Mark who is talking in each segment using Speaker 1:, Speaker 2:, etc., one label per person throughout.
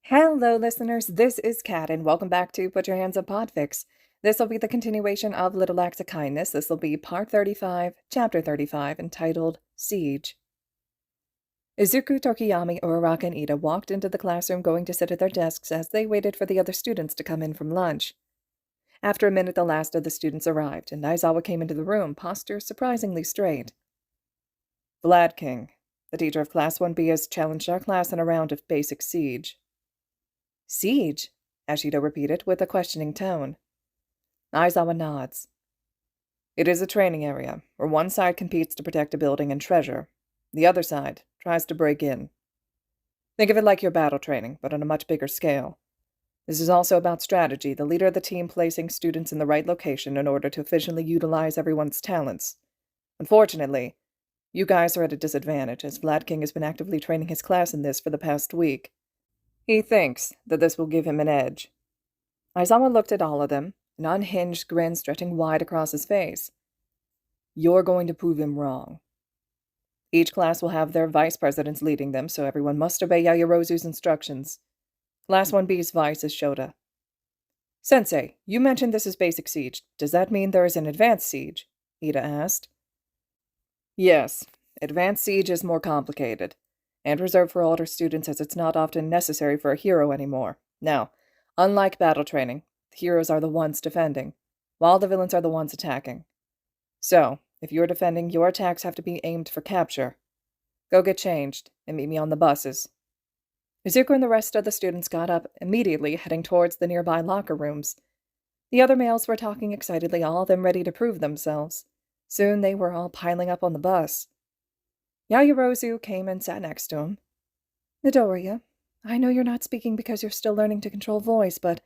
Speaker 1: Hello, listeners. This is Kat, and welcome back to Put Your Hands Up Podfics. This will be the continuation of Little Acts of Kindness. This will be Part 35, Chapter 35, entitled Siege. Izuku, Tokiyami, Uraraka, and Ida walked into the classroom going to sit at their desks as they waited for the other students to come in from lunch. After a minute, the last of the students arrived, and Aizawa came into the room, posture surprisingly straight. King, the teacher of Class 1B, has challenged our class in a round of basic siege. Siege? Ashido repeated with a questioning tone. Aizawa nods. It is a training area, where one side competes to protect a building and treasure. The other side tries to break in. Think of it like your battle training, but on a much bigger scale. This is also about strategy, the leader of the team placing students in the right location in order to efficiently utilize everyone's talents. Unfortunately, you guys are at a disadvantage, as King has been actively training his class in this for the past week. He thinks that this will give him an edge. Aizawa looked at all of them, an unhinged grin stretching wide across his face. You're going to prove him wrong. Each class will have their vice presidents leading them, so everyone must obey Yaoyorozu's instructions. Class 1B's vice is Shota. Sensei, you mentioned this is basic siege. Does that mean there is an advanced siege? Ida asked. Yes, advanced siege is more complicated, and reserved for older students as it's not often necessary for a hero anymore. Now, unlike battle training, the heroes are the ones defending, while the villains are the ones attacking. So, if you're defending, your attacks have to be aimed for capture. Go get changed, and meet me on the buses. Izuku and the rest of the students got up, immediately heading towards the nearby locker rooms. The other males were talking excitedly, all of them ready to prove themselves. Soon they were all piling up on the bus. Yaoyorozu came and sat next to him. Midoriya, I know you're not speaking because you're still learning to control voice, but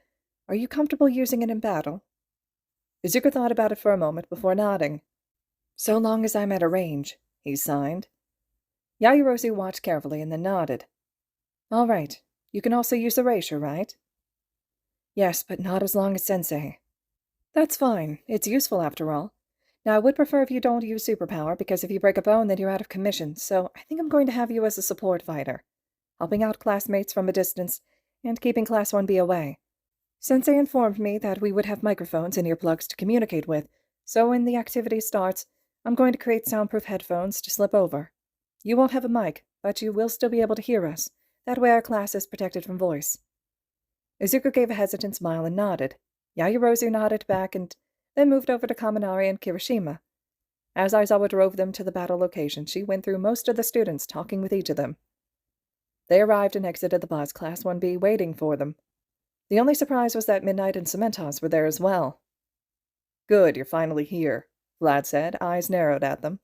Speaker 1: are you comfortable using it in battle? Izuku thought about it for a moment before nodding. So long as I'm at a range, he signed. Yaoyorozu watched carefully and then nodded. All right, you can also use erasure, right? Yes, but not as long as Sensei. That's fine, it's useful after all. Now, I would prefer if you don't use superpower, because if you break a bone, then you're out of commission, so I think I'm going to have you as a support fighter, helping out classmates from a distance and keeping Class 1B away. Sensei informed me that we would have microphones and earplugs to communicate with, so when the activity starts, I'm going to create soundproof headphones to slip over. You won't have a mic, but you will still be able to hear us. That way our class is protected from voice. Izuku gave a hesitant smile and nodded. Yaoyorozu nodded back and then moved over to Kaminari and Kirishima. As Aizawa drove them to the battle location, she went through most of the students, talking with each of them. They arrived and exited the bus, Class 1B waiting for them. The only surprise was that Midnight and Cementos were there as well. Good, you're finally here, Vlad said, eyes narrowed at them.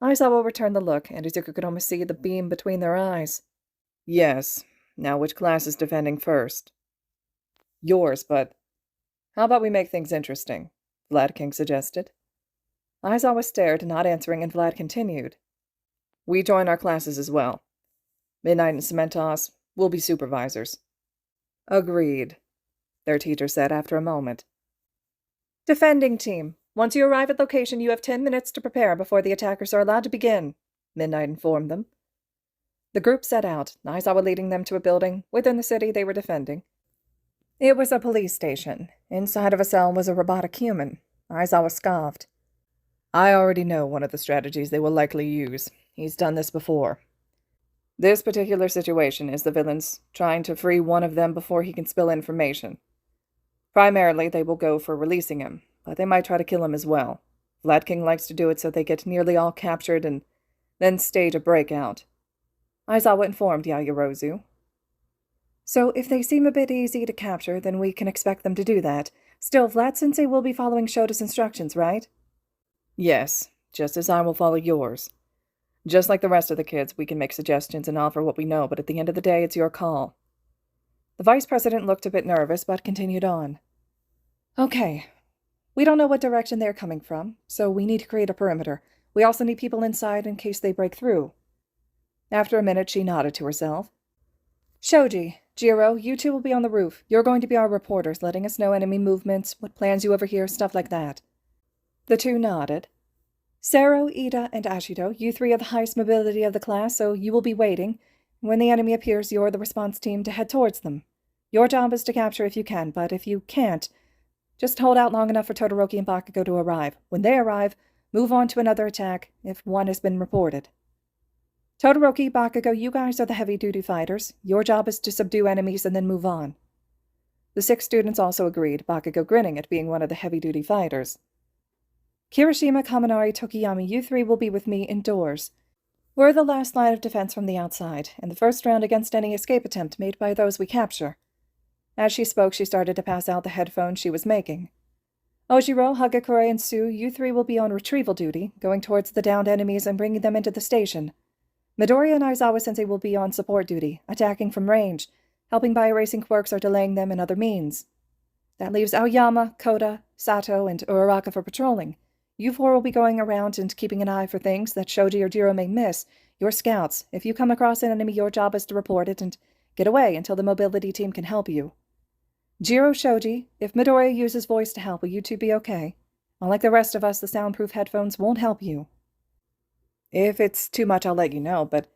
Speaker 1: Aizawa returned the look, and Izuku could almost see the beam between their eyes. Yes, now which class is defending first? Yours, but how about we make things interesting? Vlad suggested. Aizawa stared, not answering, and Vlad continued. We join our classes as well. Midnight and Cementos will be supervisors. Agreed, their teacher said after a moment. Defending team. Once you arrive at location, you have 10 minutes to prepare before the attackers are allowed to begin, Midnight informed them. The group set out, Aizawa leading them to a building within the city they were defending. It was a police station. Inside of a cell was a robotic human. Aizawa scoffed. I already know one of the strategies they will likely use. He's done this before. This particular situation is the villains trying to free one of them before he can spill information. Primarily, they will go for releasing him, but they might try to kill him as well. Vlad likes to do it so they get nearly all captured and then stage a breakout. Aizawa informed Yaoyorozu. So if they seem a bit easy to capture, then we can expect them to do that. Still, Vlad-sensei will be following Shota's instructions, right? Yes, just as I will follow yours. Just like the rest of the kids, we can make suggestions and offer what we know, but at the end of the day, it's your call. The vice president looked a bit nervous, but continued on. Okay. We don't know what direction they're coming from, so we need to create a perimeter. We also need people inside in case they break through. After a minute, she nodded to herself. Shoji, Jiro, you two will be on the roof. You're going to be our reporters, letting us know enemy movements, what plans you overhear, stuff like that. The two nodded. Sero, Ida, and Ashido, you three are the highest mobility of the class, so you will be waiting. When the enemy appears, you're the response team to head towards them. Your job is to capture if you can, but if you can't, just hold out long enough for Todoroki and Bakugo to arrive. When they arrive, move on to another attack if one has been reported. Todoroki, Bakugo, you guys are the heavy-duty fighters. Your job is to subdue enemies and then move on. The 6 students also agreed, Bakugo grinning at being one of the heavy-duty fighters. Kirishima, Kaminari, Tokiyami, you 3 will be with me indoors. We're the last line of defense from the outside, and the first round against any escape attempt made by those we capture. As she spoke, she started to pass out the headphones she was making. Ojiro, Hagakure, and Sue, you 3 will be on retrieval duty, going towards the downed enemies and bringing them into the station. Midoriya and Aizawa-sensei will be on support duty, attacking from range, helping by erasing quirks or delaying them in other means. That leaves Aoyama, Koda, Sato, and Uraraka for patrolling. You 4 will be going around and keeping an eye for things that Shoji or Jiro may miss. You're scouts. If you come across an enemy, your job is to report it and get away until the mobility team can help you. Jiro, Shoji, if Midoriya uses voice to help, will you 2 be okay? Unlike the rest of us, the soundproof headphones won't help you. If it's too much, I'll let you know, but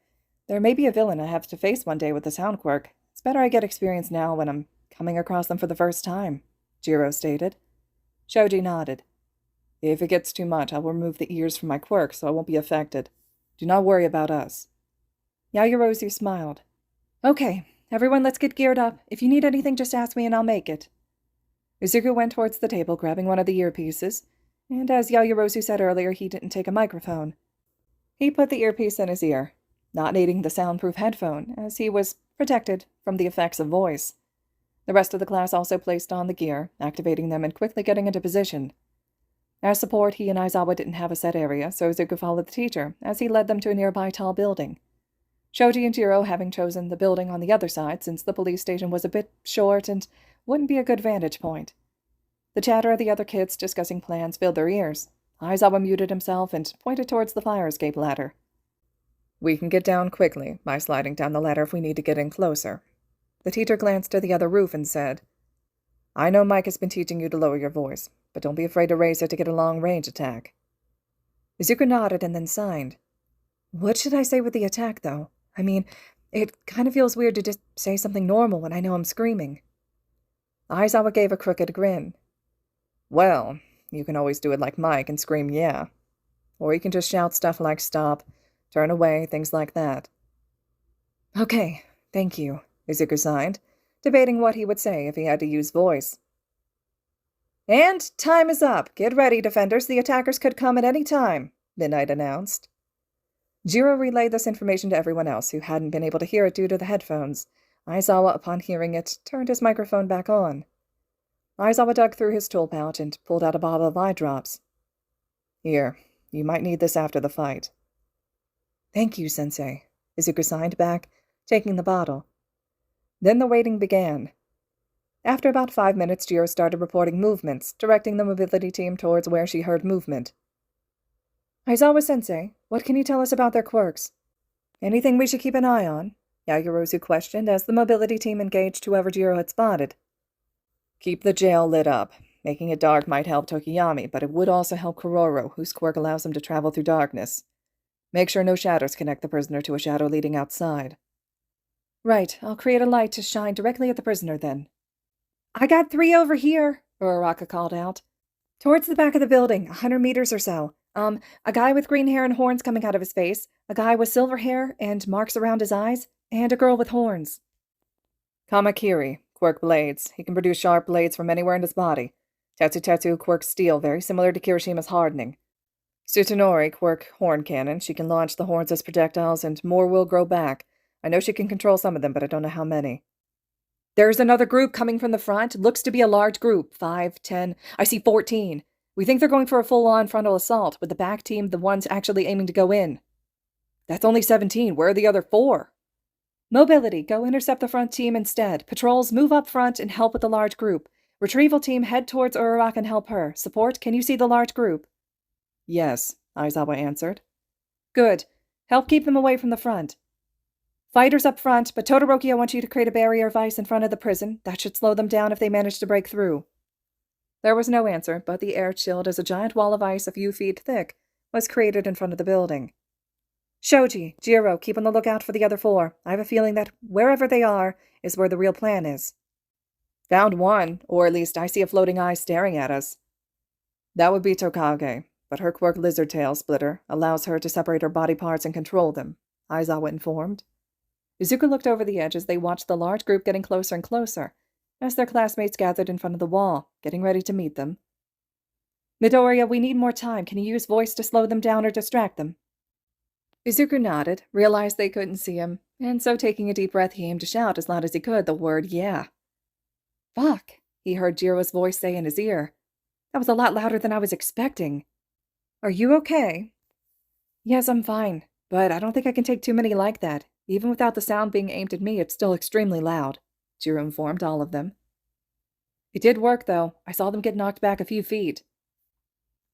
Speaker 1: there may be a villain I have to face one day with the sound quirk. It's better I get experience now when I'm coming across them for the first time, Jiro stated. Shoji nodded. If it gets too much, I'll remove the ears from my quirk so I won't be affected. Do not worry about us. Yaoyorozu smiled. Okay, everyone let's get geared up. If you need anything, just ask me and I'll make it. Izuku went towards the table, grabbing one of the earpieces, and as Yaoyorozu said earlier, he didn't take a microphone. He put the earpiece in his ear, not needing the soundproof headphone, as he was protected from the effects of voice. The rest of the class also placed on the gear, activating them and quickly getting into position. As support, he and Aizawa didn't have a set area, so Izuku followed the teacher, as he led them to a nearby tall building. Shoji and Jiro having chosen the building on the other side, since the police station was a bit short and wouldn't be a good vantage point. The chatter of the other kids discussing plans filled their ears. Aizawa muted himself and pointed towards the fire escape ladder. We can get down quickly by sliding down the ladder if we need to get in closer. The teacher glanced to the other roof and said, I know Mike has been teaching you to lower your voice, but don't be afraid to raise it to get a long-range attack. Izuku nodded and then signed. What should I say with the attack, though? I mean, it kind of feels weird to just say something normal when I know I'm screaming. Aizawa gave a crooked grin. Well, you can always do it like Mike and scream yeah. Or you can just shout stuff like stop, turn away, things like that. Okay, thank you, Izuku signed, debating what he would say if he had to use voice. And time is up. Get ready, defenders. The attackers could come at any time, Midnight announced. Jiro relayed this information to everyone else who hadn't been able to hear it due to the headphones. Aizawa, upon hearing it, turned his microphone back on. Aizawa dug through his tool pouch and pulled out a bottle of eye drops. Here, you might need this after the fight. Thank you, Sensei, Izuku signed back, taking the bottle. Then the waiting began. After about 5 minutes, Jiro started reporting movements, directing the mobility team towards where she heard movement. Aizawa-sensei, what can you tell us about their quirks? Anything we should keep an eye on? Yaoyorozu questioned as the mobility team engaged whoever Jiro had spotted. Keep the jail lit up. Making it dark might help Tokiyami, but it would also help Kuroro, whose quirk allows him to travel through darkness. Make sure no shadows connect the prisoner to a shadow leading outside. Right, I'll create a light to shine directly at the prisoner then. I got 3 over here, Uraraka called out. Towards the back of the building, 100 meters or so. A guy with green hair and horns coming out of his face, a guy with silver hair and marks around his eyes, and a girl with horns. Kamakiri, quirk blades. He can produce sharp blades from anywhere in his body. Tetsu quirk steel, very similar to Kirishima's hardening. Tsutonori, quirk horn cannon. She can launch the horns as projectiles, and more will grow back. I know she can control some of them, but I don't know how many. There's another group coming from the front. Looks to be a large group. 5, 10. I see 14. We think they're going for a full-on frontal assault, with the back team the ones actually aiming to go in. That's only 17. Where are the other 4? Mobility, go intercept the front team instead. Patrols, move up front and help with the large group. Retrieval team, head towards Uraraka and help her. Support, can you see the large group? Yes, Aizawa answered. Good. Help keep them away from the front. Fighters up front, but Todoroki, I want you to create a barrier of ice in front of the prison. That should slow them down if they manage to break through. There was no answer, but the air shield, as a giant wall of ice a few feet thick, was created in front of the building. Shoji, Jiro, keep on the lookout for the other 4. I have a feeling that wherever they are is where the real plan is. Found one, or at least I see a floating eye staring at us. That would be Tokage, but her quirk lizard tail splitter allows her to separate her body parts and control them, Aizawa informed. Izuku looked over the edge as they watched the large group getting closer and closer, as their classmates gathered in front of the wall, getting ready to meet them. Midoriya, we need more time. Can you use voice to slow them down or distract them? Izuku nodded, realized they couldn't see him, and so taking a deep breath he aimed to shout as loud as he could the word yeah. Fuck, he heard Jiro's voice say in his ear. That was a lot louder than I was expecting. Are you okay? Yes, I'm fine, but I don't think I can take too many like that. Even without the sound being aimed at me, it's still extremely loud, Jiro informed all of them. It did work, though. I saw them get knocked back a few feet.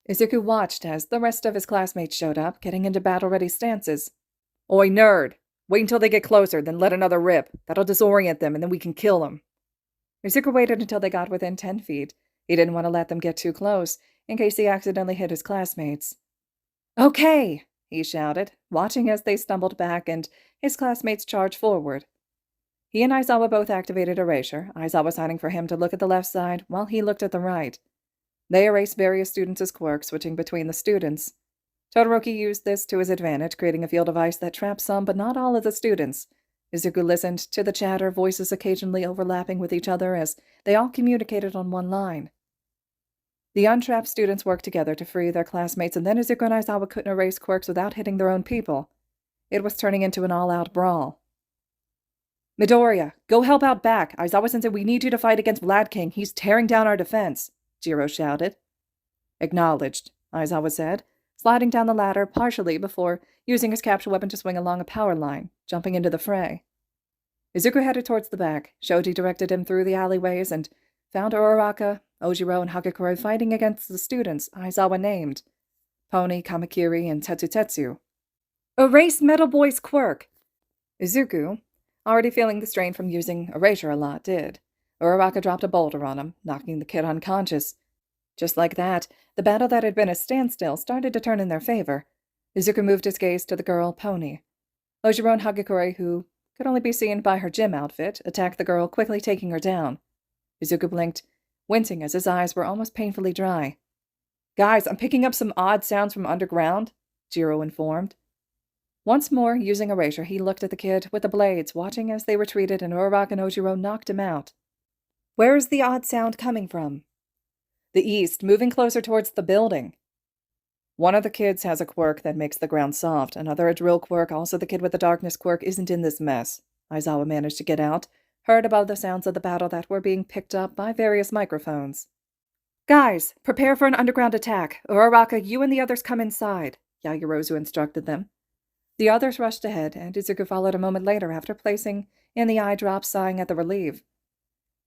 Speaker 1: Izuku watched as the rest of his classmates showed up, getting into battle-ready stances. Oi, nerd! Wait until they get closer, then let another rip. That'll disorient them, and then we can kill them. Izuku waited until they got within 10 feet. He didn't want to let them get too close, in case he accidentally hit his classmates. Okay, he shouted, watching as they stumbled back and his classmates charged forward. He and Aizawa both activated Erasure, Aizawa signing for him to look at the left side while he looked at the right. They erased various students' quirks, switching between the students. Todoroki used this to his advantage, creating a field of ice that trapped some but not all of the students. Izuku listened to the chatter, voices occasionally overlapping with each other as they all communicated on one line. The untrapped students worked together to free their classmates, and then Izuku and Aizawa couldn't erase quirks without hitting their own people. It was turning into an all-out brawl. Midoriya, go help out back. Aizawa-sensei, we need you to fight against Vlad King. He's tearing down our defense, Jiro shouted. Acknowledged, Aizawa said, sliding down the ladder partially before using his capture weapon to swing along a power line, jumping into the fray. Izuku headed towards the back. Shoji directed him through the alleyways and found Uraraka, Ojiro, and Hagakure fighting against the students Aizawa named, Pony, Kamakiri, and Tetsu. Erase Metal Boy's quirk! Izuku, already feeling the strain from using Erasure a lot, did. Uraraka dropped a boulder on him, knocking the kid unconscious. Just like that, the battle that had been a standstill started to turn in their favor. Izuku moved his gaze to the girl, Pony. Ojiro and Hagakure, who could only be seen by her gym outfit, attacked the girl, quickly taking her down. Izuku blinked, wincing as his eyes were almost painfully dry. Guys, I'm picking up some odd sounds from underground, Jiro informed. Once more, using Erasure, he looked at the kid with the blades, watching as they retreated and Uraraka and Ojiro knocked him out. Where is the odd sound coming from? The east, moving closer towards the building. One of the kids has a quirk that makes the ground soft, another a drill quirk, also the kid with the darkness quirk isn't in this mess, Aizawa managed to get out, heard above the sounds of the battle that were being picked up by various microphones. Guys, prepare for an underground attack. Uraraka, you and the others come inside, Yagirozu instructed them. The others rushed ahead, and Izuku followed a moment later after placing in the eye drop, sighing at the relief.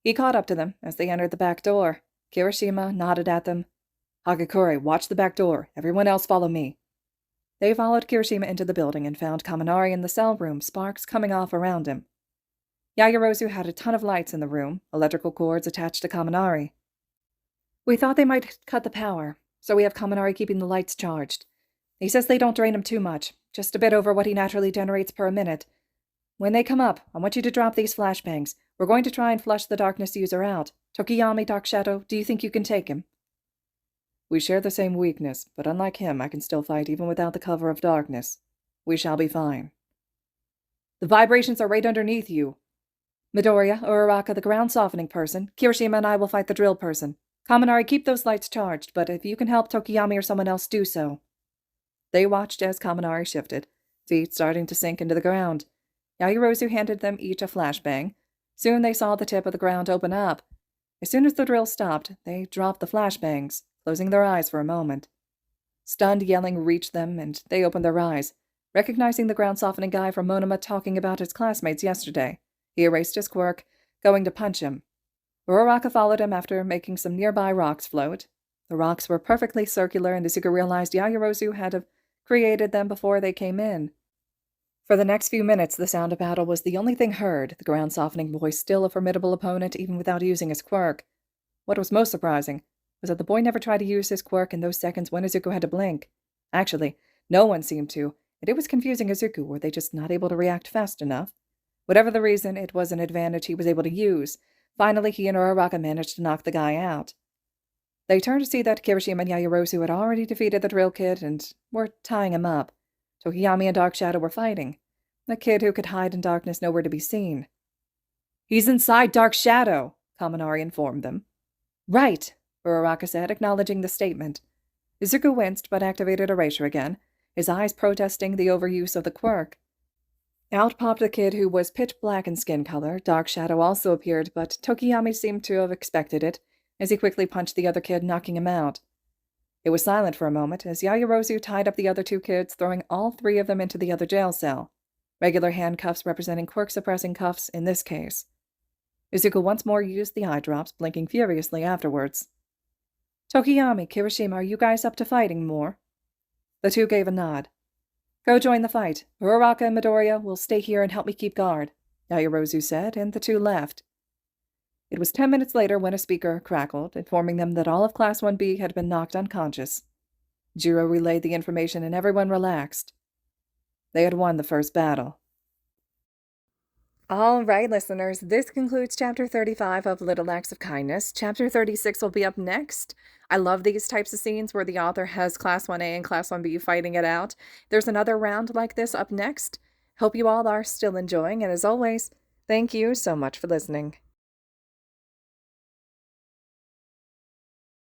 Speaker 1: He caught up to them as they entered the back door. Kirishima nodded at them. Hagakure, watch the back door. Everyone else follow me. They followed Kirishima into the building and found Kaminari in the cell room, sparks coming off around him. Yagirozu had a ton of lights in the room, electrical cords attached to Kaminari. We thought they might cut the power, so we have Kaminari keeping the lights charged. He says they don't drain him too much, just a bit over what he naturally generates per minute. When they come up, I want you to drop these flashbangs. We're going to try and flush the darkness user out. Tokiyami, Dark Shadow, do you think you can take him? We share the same weakness, but unlike him, I can still fight even without the cover of darkness. We shall be fine. The vibrations are right underneath you. Midoriya, Uraraka, the ground-softening person. Kirishima and I will fight the drill person. Kaminari, keep those lights charged, but if you can help Tokiyami or someone else, do so. They watched as Kaminari shifted, feet starting to sink into the ground. Yagirozu handed them each a flashbang. Soon they saw the tip of the ground open up. As soon as the drill stopped, they dropped the flashbangs, closing their eyes for a moment. Stunned yelling reached them, and they opened their eyes, recognizing the ground-softening guy from Monoma talking about his classmates yesterday. He erased his quirk, going to punch him. Uraraka followed him after making some nearby rocks float. The rocks were perfectly circular, and Izuku realized Yagirozu had created them before they came in. For the next few minutes, the sound of battle was the only thing heard, the ground-softening boy still a formidable opponent even without using his quirk. What was most surprising was that the boy never tried to use his quirk in those seconds when Izuku had to blink. Actually, no one seemed to, and it was confusing Izuku. Were they just not able to react fast enough? Whatever the reason, it was an advantage he was able to use. Finally, he and Uraraka managed to knock the guy out. They turned to see that Kirishima and Yaoyorozu had already defeated the drill kid and were tying him up. Tokiyami and Dark Shadow were fighting. The kid who could hide in darkness nowhere to be seen. "He's inside Dark Shadow," Kaminari informed them. "Right," Uraraka said, acknowledging the statement. Izuku winced but activated Erasure again, his eyes protesting the overuse of the quirk. Out popped the kid who was pitch black in skin color. Dark Shadow also appeared, but Tokiyami seemed to have expected it, as he quickly punched the other kid, knocking him out. It was silent for a moment as Yaoyorozu tied up the other two kids, throwing all three of them into the other jail cell. Regular handcuffs representing quirk-suppressing cuffs in this case. Izuku once more used the eye drops, blinking furiously afterwards. "Tokiyami, Kirishima, are you guys up to fighting more?" The two gave a nod. "Go join the fight. Uraraka and Midoriya will stay here and help me keep guard," Yaoyorozu said, and the two left. It was 10 minutes later when a speaker crackled, informing them that all of Class 1B had been knocked unconscious. Jiro relayed the information and everyone relaxed. They had won the first battle. All right, listeners, this concludes Chapter 35 of Little Acts of Kindness. Chapter 36 will be up next. I love these types of scenes where the author has Class 1A and Class 1B fighting it out. There's another round like this up next. Hope you all are still enjoying, and as always, thank you so much for listening.